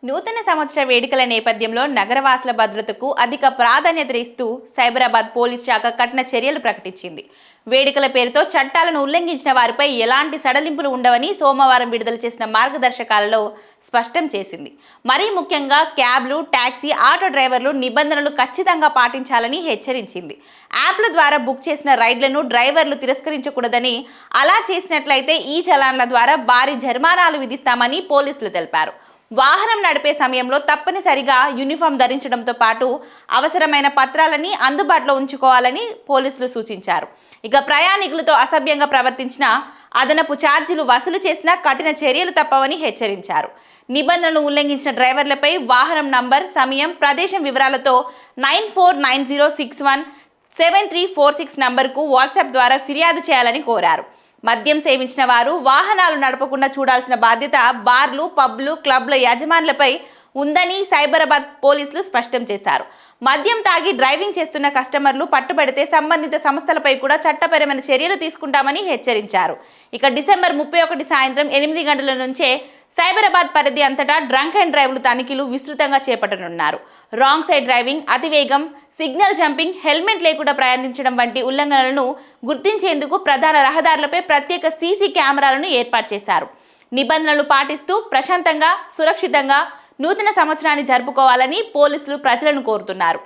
నూతన సంవత్సర వేడుకల నేపథ్యంలో నగరవాసుల భద్రతకు అధిక ప్రాధాన్యత ఇస్తూ సైబరాబాద్ పోలీస్ శాఖ కఠిన చర్యలు ప్రకటించింది. వేడుకల పేరుతో చట్టాలను ఉల్లంఘించిన వారిపై ఎలాంటి సడలింపులు ఉండవని సోమవారం విడుదల చేసిన మార్గదర్శకాలలో స్పష్టం చేసింది. మరీ ముఖ్యంగా క్యాబ్లు, టాక్సీ, ఆటో డ్రైవర్లు నిబంధనలు ఖచ్చితంగా పాటించాలని హెచ్చరించింది. యాప్ల ద్వారా బుక్ చేసిన రైడ్లను డ్రైవర్లు తిరస్కరించకూడదని, అలా చేసినట్లయితే ఈ చలాన్ల ద్వారా భారీ జరిమానాలు విధిస్తామని పోలీసులు తెలిపారు. వాహనం నడిపే సమయంలో తప్పనిసరిగా యూనిఫామ్ ధరించడంతో పాటు అవసరమైన పత్రాలని అందుబాటులో ఉంచుకోవాలని పోలీసులు సూచించారు. ఇక ప్రయాణికులతో అసభ్యంగా ప్రవర్తించిన అదనపు ఛార్జీలు వసూలు చేసినా కఠిన చర్యలు తప్పవని హెచ్చరించారు. నిబంధనలు ఉల్లంఘించిన డ్రైవర్లపై వాహనం నంబర్, సమయం, ప్రదేశం వివరాలతో 9490617346 నంబర్కు వాట్సాప్ ద్వారా ఫిర్యాదు చేయాలని కోరారు. మద్యం సేవించిన వారు వాహనాలు నడపకుండా చూడాల్సిన బాధ్యత బార్లు, పబ్లు, క్లబ్ల యజమానులపై ఉందని సైబరాబాద్ పోలీసులు స్పష్టం చేశారు. మద్యం తాగి డ్రైవింగ్ చేస్తున్న కస్టమర్లు పట్టుబడితే సంబంధిత సంస్థలపై కూడా చట్టపరమైన చర్యలు తీసుకుంటామని హెచ్చరించారు. ఇక డిసెంబర్ 31 సాయంత్రం 8 గంటల నుంచే సైబరాబాద్ పరిధి అంతటా డ్రంక్ అండ్ డ్రైవ్లు తనిఖీలు విస్తృతంగా చేపట్టనున్నారు. రాంగ్ సైడ్ డ్రైవింగ్, అతివేగం, సిగ్నల్ జంపింగ్, హెల్మెట్ లేకుండా ప్రయాణించడం వంటి ఉల్లంఘనలను గుర్తించేందుకు ప్రధాన రహదారులపై ప్రత్యేక సీసీ కెమెరాలను ఏర్పాటు చేశారు. నిబంధనలు పాటిస్తూ ప్రశాంతంగా, సురక్షితంగా నూతన సంవత్సరాన్ని జరుపుకోవాలని పోలీసులు ప్రజలను కోరుతున్నారు.